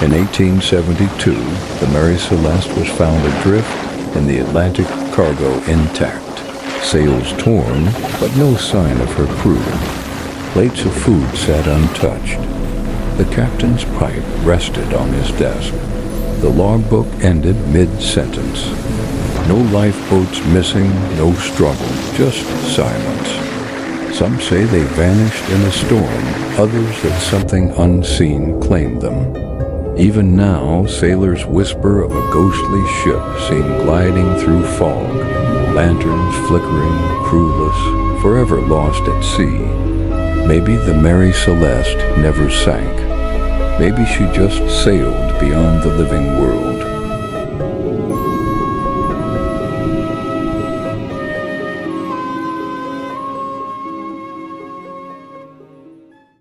In 1872, the Mary Celeste was found adrift in the Atlantic, cargo intact. Sails torn, but no sign of her crew. Plates of food sat untouched. The captain's pipe rested on his desk. The logbook ended mid-sentence. No lifeboats missing, no struggle, just silence. Some say they vanished in a storm, others that something unseen claimed them. Even now, sailors whisper of a ghostly ship seen gliding through fog, lanterns flickering, crewless, forever lost at sea. Maybe the Mary Celeste never sank. Maybe she just sailed beyond the living world.